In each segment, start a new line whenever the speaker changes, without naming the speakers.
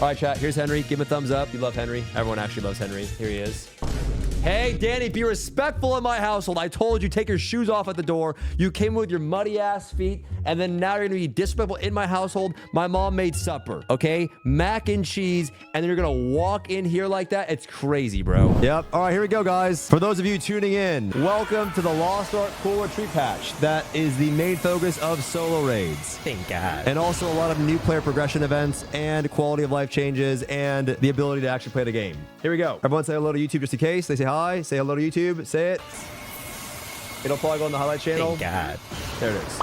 All right, chat. Here's Henry. Give him a thumbs up. You love Henry. Everyone actually loves Henry. Here he is. Hey, Danny, be respectful in my household. I told you, take your shoes off at the door. You came with your muddy ass feet, and then now you're gonna be disrespectful in my household. My mom made supper, okay? Mac and cheese, and then you're gonna walk in here like that? It's crazy, bro. Yep. All right, here we go, guys. For those of you tuning in, welcome to the Lost Ark Cool Retreat patch. That is the main focus of solo raids. Thank God. And also a lot of new player progression events and quality of life changes and the ability to actually play the game. Here we go. Everyone say hello to YouTube just in case. They say hi. Say hello to YouTube. Say it. It'll probably go on the highlight channel. Thank God. There it is.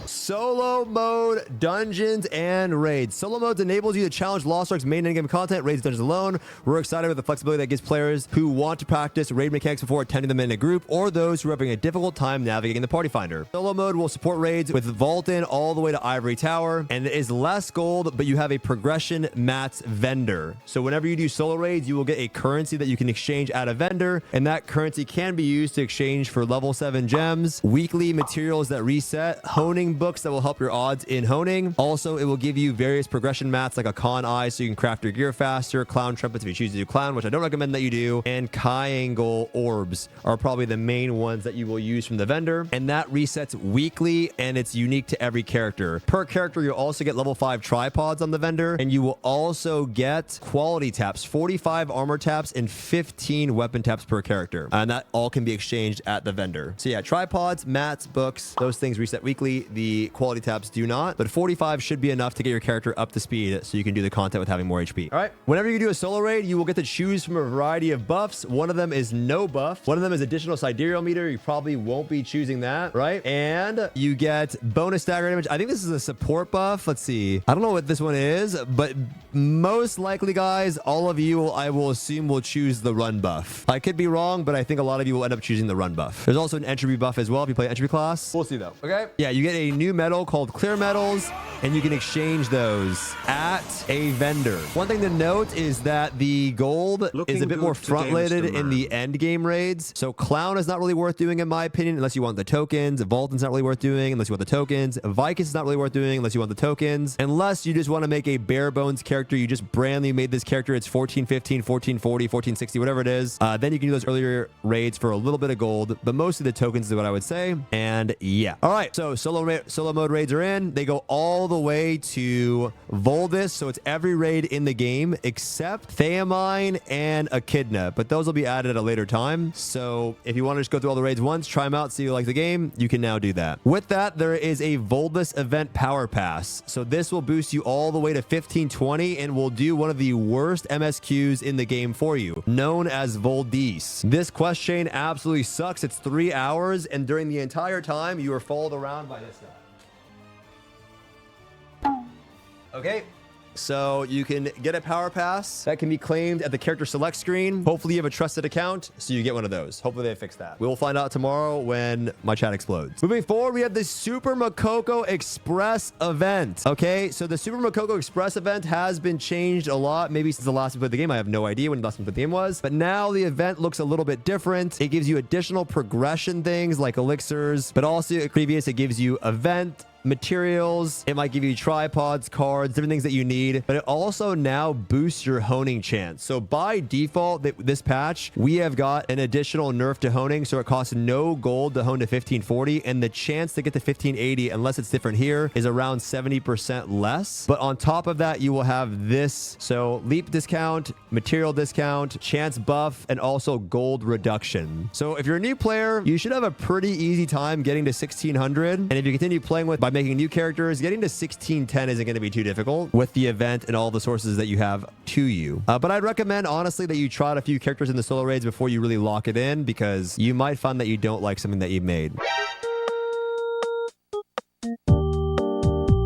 Solo mode, dungeons, and raids. Solo mode enables you to challenge Lost Ark's main endgame content, raids, dungeons alone. We're excited with the flexibility that gives players who want to practice raid mechanics before attending them in a group, or those who are having a difficult time navigating the party finder. Solo mode will support raids with Vault in all the way to Ivory Tower, and it is less gold, but you have a progression mats vendor. So whenever you do solo raids, you will get a currency that you can exchange at a vendor, and that currency can be used to exchange for level 7 gems, weekly materials that reset, honing books that will help your odds in honing. Also, it will give you various progression mats like a con eye so you can craft your gear faster, clown trumpets if you choose to do clown, which I don't recommend that you do, and triangle orbs are probably the main ones that you will use from the vendor, and that resets weekly and it's unique to every character. Per character, you'll also get level 5 tripods on the vendor, and you will also get quality taps, 45 armor taps and 15 weapon taps per character, and that all can be exchanged at the vendor. So yeah, tripods, mats, books, those things reset weekly. The quality tabs do not, but 45 should be enough to get your character up to speed so you can do the content with having more HP. All right. Whenever you do a solo raid, you will get to choose from a variety of buffs. One of them is no buff. One of them is additional sidereal meter. You probably won't be choosing that, right? And you get bonus stagger damage. I think this is a support buff. Let's see. I don't know what this one is, but most likely, guys, all of you, I will assume, will choose the run buff. I could be wrong, but I think a lot of you will end up choosing the run buff. There's also an entropy buff as well if you play entropy class. We'll see though. Okay. Yeah, you get a new medal called clear medals, and you can exchange those at a vendor. One thing to note is that the gold is a bit more front-loaded in the end game raids. So clown is not really worth doing in my opinion unless you want the tokens. Vaulton's not really worth doing unless you want the tokens. Vicus is not really worth doing unless you want the tokens. Unless you just want to make a bare bones character, you just brand new made this character. It's 1415, 1440, 1460, whatever it is. Then you can do those earlier raids for a little bit of gold, but most of the tokens is what I would say. And yeah. All right. So solo mode raids are in. They go all the way to Voldis, so it's every raid in the game except Theamine and Echidna, but those will be added at a later time. So if you want to just go through all the raids once, try them out, see you like the game, you can now do that. With that, there is a Voldis event power pass. So this will boost you all the way to 1520 and will do one of the worst MSQs in the game for you, known as Voldis. This quest chain absolutely sucks. It's 3 hours, and during the entire time, you are followed around by this guy. Okay, so you can get a power pass that can be claimed at the character select screen. Hopefully you have a trusted account, so you get one of those. Hopefully they fix that. We'll find out tomorrow when my chat explodes. Moving forward, we have the Super Makoko Express event. Okay, so the Super Makoko Express event has been changed a lot. Maybe since the last time we played the game. I have no idea when the last time we played the game was. But now the event looks a little bit different. It gives you additional progression things like elixirs, but also previous, it gives you event materials. It might give you tripods, cards, different things that you need, but it also now boosts your honing chance. So by default, this patch, we have got an additional nerf to honing, so it costs no gold to hone to 1540, and the chance to get to 1580, unless it's different here, is around 70% less. But on top of that, you will have this, so leap discount, material discount, chance buff, and also gold reduction. So if you're a new player, you should have a pretty easy time getting to 1600, and if you continue playing by making new characters, getting to 1610 isn't going to be too difficult with the event and all the sources that you have to you. But I'd recommend, honestly, that you try out a few characters in the solo raids before you really lock it in, because you might find that you don't like something that you made.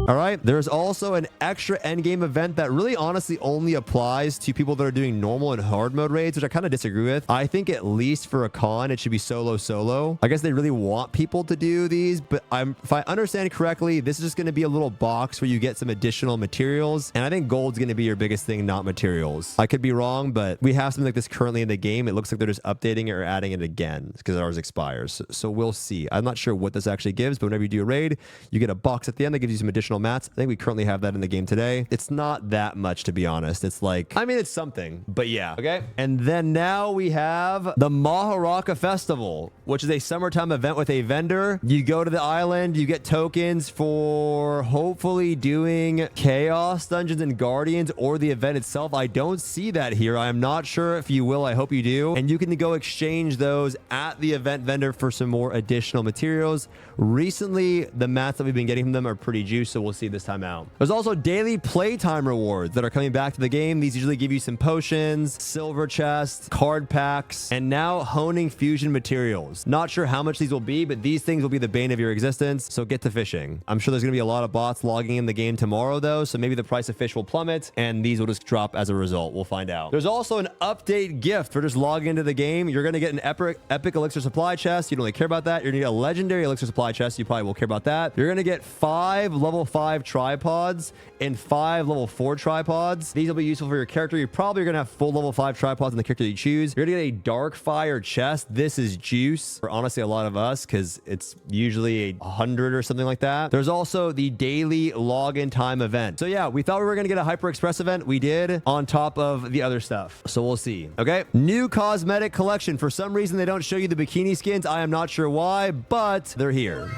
All right, there's also an extra endgame event that really honestly only applies to people that are doing normal and hard mode raids, which I kind of disagree with. I think at least for a con, it should be solo. I guess they really want people to do these, but if I understand correctly, this is just going to be a little box where you get some additional materials, and I think gold's going to be your biggest thing, not materials. I could be wrong, but we have something like this currently in the game. It looks like they're just updating it or adding it again because ours expires. So we'll see. I'm not sure what this actually gives, but whenever you do a raid, you get a box at the end that gives you some additional material mats. I think we currently have that in the game today. It's not that much, to be honest. It's like, I mean, it's something, but yeah. Okay. And then now we have the Maharaka Festival, which is a summertime event with a vendor. You go to the island, you get tokens for hopefully doing Chaos Dungeons and Guardians or the event itself. I don't see that here. I am not sure if you will. I hope you do. And you can go exchange those at the event vendor for some more additional materials. Recently, the mats that we've been getting from them are pretty juiced, so we'll see this time out. There's also daily playtime rewards that are coming back to the game. These usually give you some potions, silver chests, card packs, and now honing fusion materials. Not sure how much these will be, but these things will be the bane of your existence, so get to fishing. I'm sure there's going to be a lot of bots logging in the game tomorrow, though, so maybe the price of fish will plummet, and these will just drop as a result. We'll find out. There's also an update gift for just logging into the game. You're going to get an epic elixir supply chest. You don't really care about that. You're going to get a legendary elixir supply chest. You probably will care about that. You're going to get 5 level 5 tripods and 5 level 4 tripods. These will be useful for your character. You're probably going to have full level 5 tripods in the character you choose. You're going to get a dark fire chest. This is juice for honestly a lot of us because it's usually 100 or something like that. There's also the daily login time event. So yeah, we thought we were going to get a Hyper Express event. We did on top of the other stuff. So we'll see. Okay. New cosmetic collection. For some reason, they don't show you the bikini skins. I am not sure why, but they're here.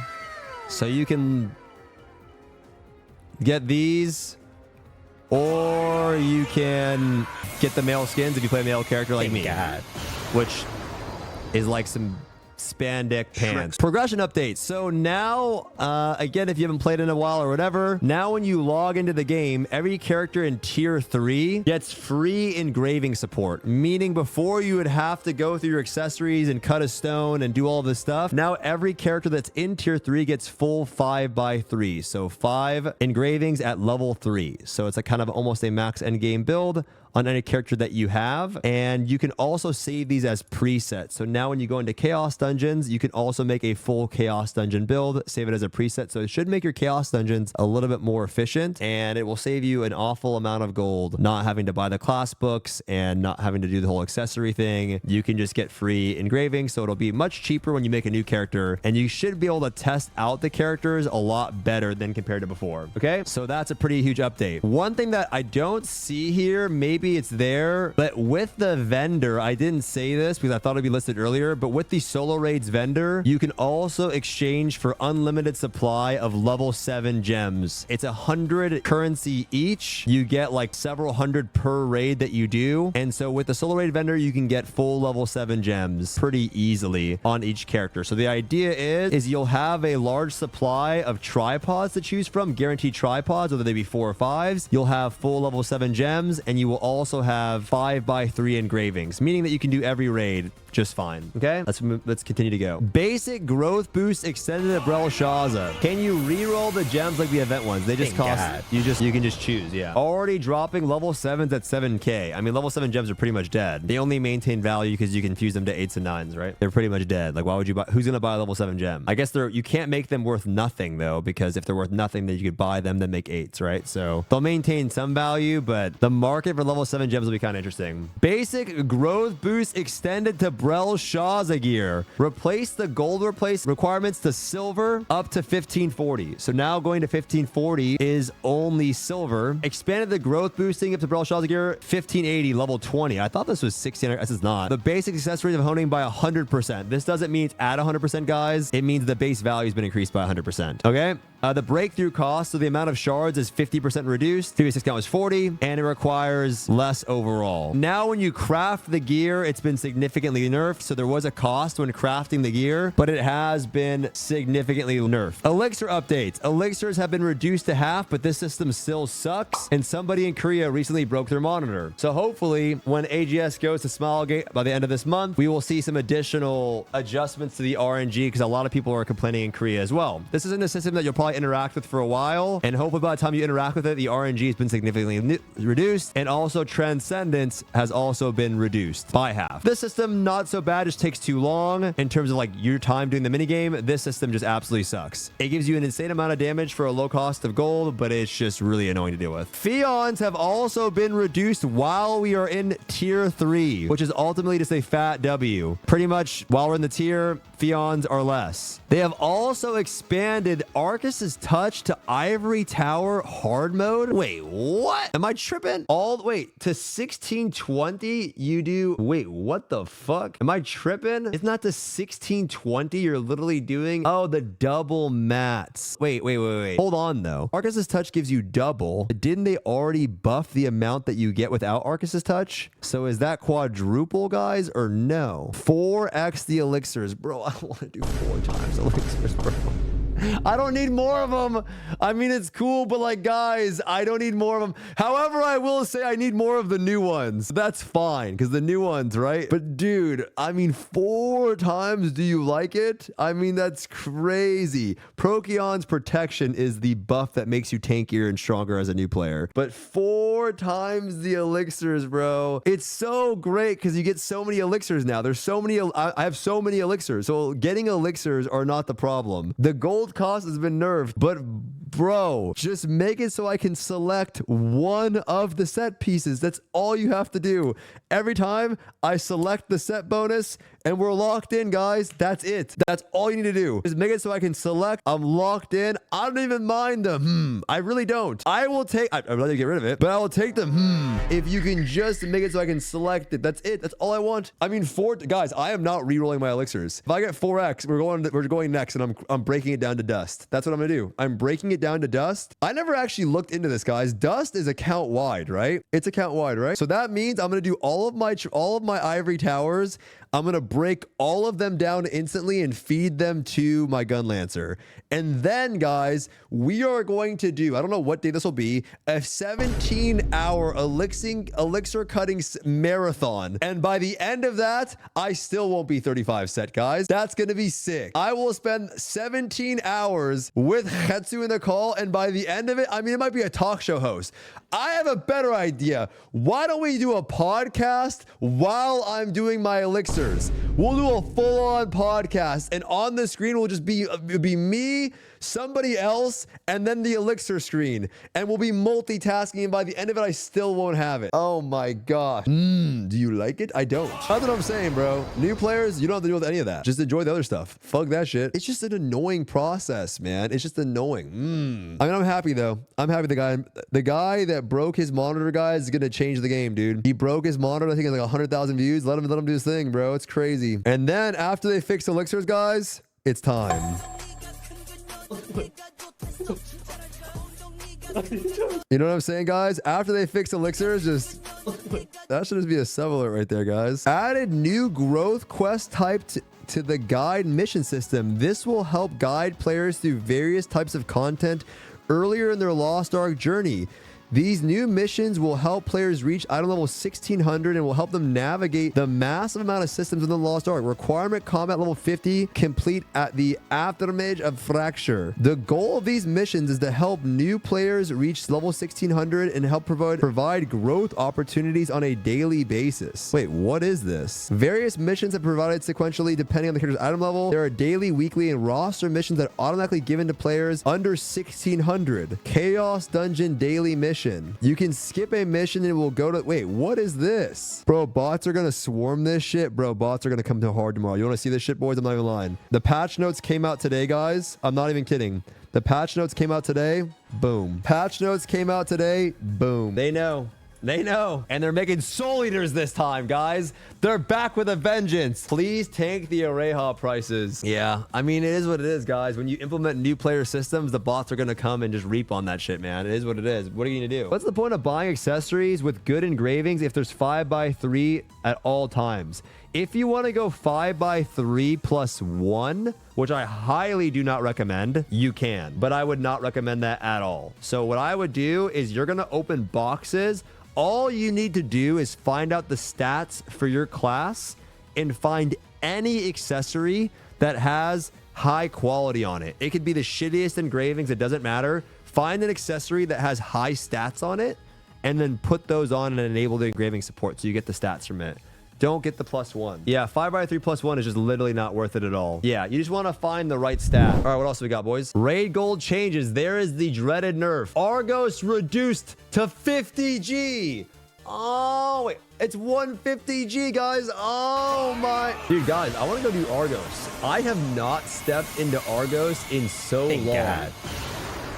So you can get these, or you can get the male skins if you play a male character like me, which is like some spandex pants. Progression updates. So now, again, if you haven't played in a while or whatever, now when you log into the game, every character in tier 3 gets free engraving support, meaning before you would have to go through your accessories and cut a stone and do all this stuff. Now every character that's in tier 3 gets full 5x3. So 5 engravings at level 3. So it's a kind of almost a max endgame build on any character that you have. And you can also save these as presets. So now when you go into Chaos Dungeons, you can also make a full Chaos Dungeon build, save it as a preset. So it should make your Chaos Dungeons a little bit more efficient, and it will save you an awful amount of gold, not having to buy the class books and not having to do the whole accessory thing. You can just get free engraving. So it'll be much cheaper when you make a new character, and you should be able to test out the characters a lot better than compared to before. Okay. So that's a pretty huge update. One thing that I don't see here, maybe it's there, but with the vendor, I didn't say this because I thought it'd be listed earlier, but with the solo raids vendor, you can also exchange for unlimited supply of level 7 gems. It's 100 currency each. You get like several hundred per raid that you do. And so with the solo raid vendor, you can get full level 7 gems pretty easily on each character. So the idea is you'll have a large supply of tripods to choose from, guaranteed tripods, whether they be 4 or 5s. You'll have full level 7 gems, and you will also have 5x3 engravings, meaning that you can do every raid just fine. Okay, let's continue to go. Basic growth boost extended at Brelshaza. Can you re-roll the gems like the event ones? They just cost you can just choose. Yeah, already dropping level 7s at 7k. I mean, level 7 gems are pretty much dead. They only maintain value because you can fuse them to 8s and 9s, right? They're pretty much dead. Like, why would you buy? Who's gonna buy a level 7 gem? I guess you can't make them worth nothing though, because if they're worth nothing, then you could buy them, then make 8s, right? So they'll maintain some value, but the market for level 7 gems will be kind of interesting. Basic growth boost extended to Brelshaza gear. Replace the gold requirements to silver up to 1540. So now going to 1540 is only silver. Expanded the growth boosting up to Brelshaza gear 1580 level 20. I thought this was 1600. This is not. The basic accessories of honing by 100%. This doesn't mean it's at 100%, guys. It means the base value has been increased by 100%. Okay. The breakthrough cost, so the amount of shards is 50% reduced. Previous discount was 40, and it requires less overall. Now, when you craft the gear, it's been significantly nerfed. So there was a cost when crafting the gear, but it has been significantly nerfed. Elixir updates. Elixirs have been reduced to half, but this system still sucks. And somebody in Korea recently broke their monitor. So hopefully, when AGS goes to Smilegate by the end of this month, we will see some additional adjustments to the RNG because a lot of people are complaining in Korea as well. This isn't a system that you'll probably interact with for a while, and hopefully by the time you interact with it, the RNG has been significantly reduced, and also Transcendence has also been reduced by half. This system, not so bad, just takes too long in terms of like your time doing the minigame. This system just absolutely sucks. It gives you an insane amount of damage for a low cost of gold, but it's just really annoying to deal with. Fions have also been reduced while we are in tier 3, which is ultimately just a fat W. Pretty much while we're in the tier, Fions are less. They have also expanded Arcus Arcus's touch to Ivory Tower hard mode. Wait, what? Am I tripping? Wait, to 1620 you do, wait, what the fuck? Am I tripping? It's not to 1620 you're literally doing, oh, the double mats. Wait. Hold on though. Arcus's touch gives you double. Didn't they already buff the amount that you get without Arcus's touch? So is that quadruple, guys, or no? 4x the elixirs. Bro, I want to do 4 times elixirs, bro. I don't need more of them. I mean, it's cool, but like, guys, I don't need more of them. However, I will say I need more of the new ones. That's fine, because the new ones, right? But dude, I mean, 4 times, do you like it? I mean, that's crazy. Procion's protection is the buff that makes you tankier and stronger as a new player. But 4 times the elixirs, bro. It's so great because you get so many elixirs now. There's so many, I have so many elixirs. So getting elixirs are not the problem. The gold cost has been nerfed, but bro, just make it so I can select one of the set pieces. That's all you have to do. Every time I select the set bonus and we're locked in, guys. That's it. That's all you need to do. Just make it so I can select. I'm locked in. I don't even mind the I really don't. I will take, I'd rather get rid of it, but I will take the if you can just make it so I can select it. That's it. That's all I want. I mean, guys, I am not re-rolling my elixirs. If I get 4x, we're going next, and I'm breaking it down to dust. That's what I'm gonna do. I'm breaking it down to dust. I never actually looked into this, guys. Dust is account wide, right? It's account wide, right? So that means I'm gonna do all of my ivory towers. I'm going to break all of them down instantly and feed them to my gun lancer. And then, guys, we are going to do, I don't know what day this will be, a 17-hour elixir cutting marathon. And by the end of that, I still won't be 35 set, guys. That's going to be sick. I will spend 17 hours with Hetsu in the call. And by the end of it, I mean, it might be a talk show host. I have a better idea. Why don't we do a podcast while I'm doing my elixirs? We'll do a full-on podcast, and on the screen will just be me, somebody else, and then the elixir screen, and we'll be multitasking, and by the end of it, I still won't have it. Oh my gosh. Do you like it? I don't. That's what I'm saying, bro. New players, you don't have to deal with any of that. Just enjoy the other stuff. Fuck that shit. It's just an annoying process, man. It's just annoying. I mean, I'm happy though. I'm happy the guy that broke his monitor, guys, is gonna change the game, dude. He broke his monitor. I think it's like 100,000 views. Let him do his thing, bro. It's crazy. And then after they fix elixirs, guys, it's time. You know what I'm saying, guys? After they fix elixirs, that should just be a sub-alert right there, guys. Added new growth quest type to the guide mission system. This will help guide players through various types of content earlier in their Lost Ark journey. These new missions will help players reach item level 1600 and will help them navigate the massive amount of systems in the Lost Ark. Requirement combat level 50, complete at the aftermath of Fracture. The goal of these missions is to help new players reach level 1600 and help provide growth opportunities on a daily basis. Wait, what is this? Various missions are provided sequentially depending on the character's item level. There are daily, weekly, and roster missions that are automatically given to players under 1600. Chaos Dungeon daily mission. You can skip a mission and it will go to... Wait, what is this? Bro, bots are gonna swarm this shit. Bro, bots are gonna come to hard tomorrow. You want to see this shit, boys? I'm not even lying. The patch notes came out today, guys. I'm not even kidding. The patch notes came out today. Boom. Patch notes came out today. Boom. They know. They know. And they're making soul eaters this time, guys. They're back with a vengeance. Please tank the Areha prices. Yeah, I mean, it is what it is, guys. When you implement new player systems, the bots are going to come and just reap on that shit, man. It is what it is. What are you going to do? What's the point of buying accessories with good engravings if there's 5x3 at all times? If you want to go 5x3 plus 1, which I highly do not recommend, you can. But I would not recommend that at all. So what I would do is you're going to open boxes. All you need to do is find out the stats for your class and find any accessory that has high quality on it. It could be the shittiest engravings. It doesn't matter. Find an accessory that has high stats on it and then put those on and enable the engraving support so you get the stats from it. Don't get the +1. Yeah, 5x3 +1 is just literally not worth it at all. Yeah, you just want to find the right stat. All right, what else we got, boys? Raid gold changes. There is the dreaded nerf. Argos reduced to 50G. Oh, wait. It's 150G, guys. Oh, my. Dude, guys, I want to go do Argos. I have not stepped into Argos in so long. God.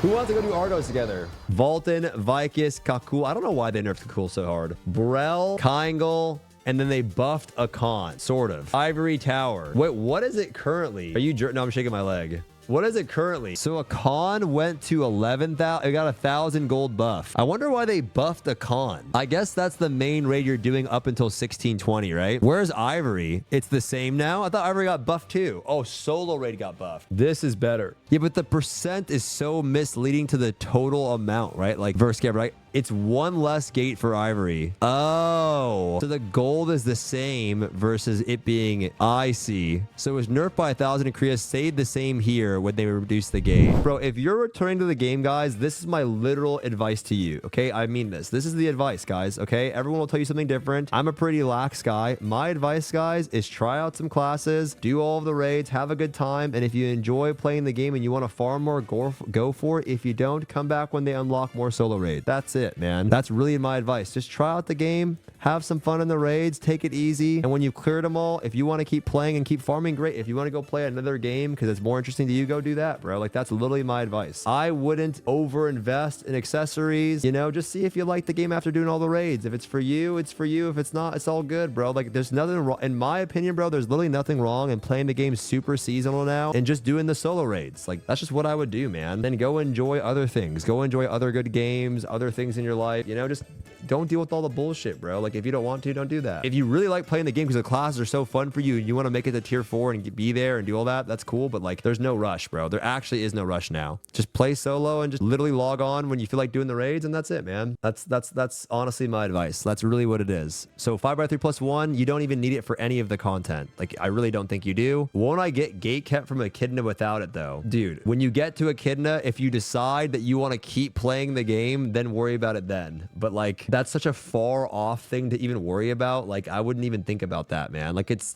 Who wants to go do Argos together? Volton, Vicus, Kakul. I don't know why they nerfed Kakul so hard. Brel, Kyngle, and then they buffed a cont, sort of. Ivory Tower. Wait, what is it currently? Are you no, I'm shaking my leg. What is it currently? So a con went to 11,000. It got 1,000 gold buff. I wonder why they buffed a con. I guess that's the main raid you're doing up until 1620, right? Where's Ivory? It's the same now? I thought Ivory got buffed too. Oh, solo raid got buffed. This is better. Yeah, but the percent is so misleading to the total amount, right? Like verse scab, right? It's one less gate for Ivory. Oh, so the gold is the same versus it being icy. So it was nerfed by 1,000 and Korea stayed the same here when they reduced the gate. Bro, if you're returning to the game, guys, this is my literal advice to you, okay? I mean this. This is the advice, guys, okay? Everyone will tell you something different. I'm a pretty lax guy. My advice, guys, is try out some classes, do all of the raids, have a good time, and if you enjoy playing the game and you want to farm more, go for it. If you don't, come back when they unlock more solo raids. That's it, man. That's really my advice. Just try out the game, have some fun in the raids, take it easy, and when you've cleared them all, if you want to keep playing and keep farming, great. If you want to go play another game because it's more interesting to you, go do that, bro. Like, that's literally my advice. I wouldn't over invest in accessories, you know, just see if you like the game after doing all the raids. If it's for you, it's for you. If it's not, it's all good, bro. Like, there's nothing wrong, in my opinion, bro. There's literally nothing wrong in playing the game super seasonal now and just doing the solo raids. Like, that's just what I would do, man. Then go enjoy other things, go enjoy other good games, other things in your life, you know. Just don't deal with all the bullshit, bro. Like, if you don't want to, don't do that. If you really like playing the game because the classes are so fun for you and you want to make it to tier 4 and be there and do all that, that's cool. But like, there's no rush, bro. There actually is no rush now. Just play solo and just literally log on when you feel like doing the raids, and that's it, man. That's honestly my advice. That's really what it is. So 5x3+1, you don't even need it for any of the content. Like, I really don't think you do. Won't I get gate kept from Echidna without it though? Dude, when you get to Echidna, if you decide that you want to keep playing the game, then worry about it then. But like, that's such a far off thing to even worry about. Like, I wouldn't even think about that, man. Like, it's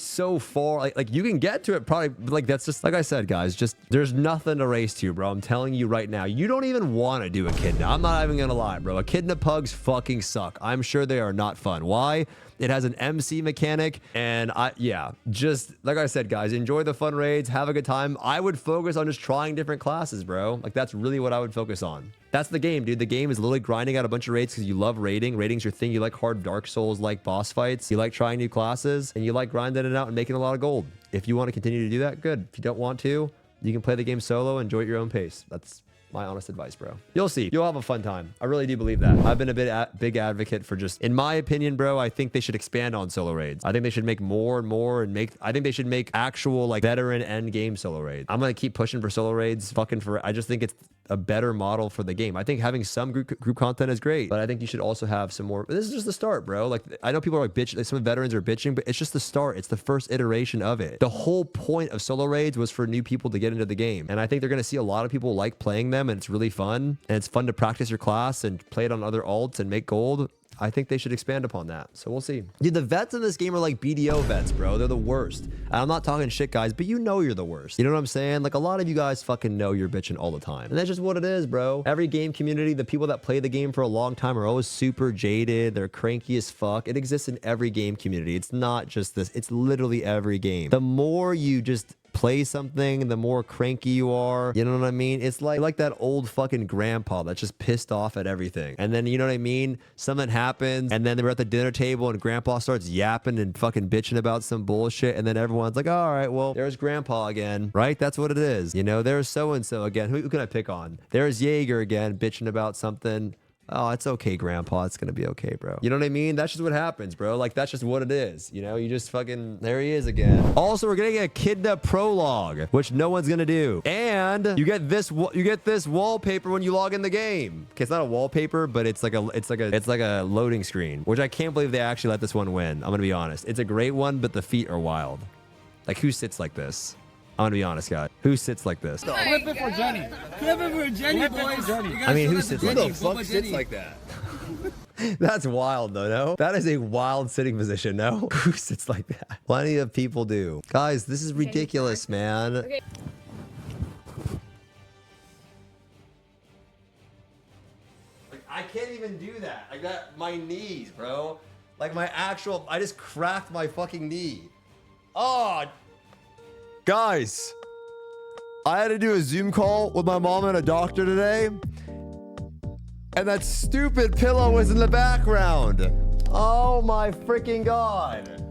so far. Like you can get to it probably, but like, that's just, like I said, guys, just there's nothing to race to, bro. I'm telling you right now, you don't even want to do Echidna. I'm not even gonna lie, bro. Echidna pugs fucking suck. I'm sure they are not fun. Why? It has an MC mechanic, and yeah, just like I said, guys, enjoy the fun raids, have a good time. I would focus on just trying different classes, bro. Like, that's really what I would focus on. That's the game, dude. The game is literally grinding out a bunch of raids because you love raiding. Raiding's your thing. You like hard Dark Souls like boss fights. You like trying new classes, and you like grinding it out and making a lot of gold. If you want to continue to do that, good. If you don't want to, you can play the game solo, enjoy at your own pace. That's my honest advice, bro. You'll see. You'll have a fun time. I really do believe that. I've been a big advocate for just, in my opinion, bro, I think they should expand on solo raids. I think they should make more and more and I think they should make actual like veteran end game solo raids. I'm going to keep pushing for solo raids I just think it's a better model for the game. I think having some group content is great, but I think you should also have some more. This is just the start, bro. Like, I know people are like bitch, some veterans are bitching, but it's just the start. It's the first iteration of it. The whole point of solo raids was for new people to get into the game. And I think they're going to see a lot of people like playing them, and it's really fun. And it's fun to practice your class and play it on other alts and make gold. I think they should expand upon that. So we'll see. Dude, the vets in this game are like BDO vets, bro. They're the worst. And I'm not talking shit, guys, but you know you're the worst. You know what I'm saying? Like, a lot of you guys fucking know you're bitching all the time. And that's just what it is, bro. Every game community, the people that play the game for a long time are always super jaded. They're cranky as fuck. It exists in every game community. It's not just this. It's literally every game. The more you just play something, the more cranky you are. You know what I mean? It's like that old fucking grandpa that's just pissed off at everything. And then, you know what I mean? Something happens, and then they're at the dinner table, and grandpa starts yapping and fucking bitching about some bullshit, and then everyone's like, all right, well, there's grandpa again, right? That's what it is. You know, there's so-and-so again. Who can I pick on? There's Jaeger again, bitching about something. Oh, it's okay, grandpa. It's going to be okay, bro. You know what I mean? That's just what happens, bro. Like, that's just what it is. You know, you just fucking, there he is again. Also, we're getting a Echidna prologue, which no one's going to do. And you get this wallpaper when you log in the game. Okay, it's not a wallpaper, but it's like a loading screen, which I can't believe they actually let this one win. I'm going to be honest. It's a great one, but the feet are wild. Like, who sits like this? I'm gonna be honest, guys. Who sits like this?
Clip it for Jenny. Clip it for Jenny, boys.
I mean, who sits like that? Who the fuck sits like that? That's wild, though, no? That is a wild sitting position, no? Who sits like that? Plenty of people do. Guys, this is ridiculous, man. Okay. Like, I can't even do that. I got my knees, bro. Like my actual, I just cracked my fucking knee. Oh, guys, I had to do a Zoom call with my mom and a doctor today, and that stupid pillow was in the background. Oh my freaking God.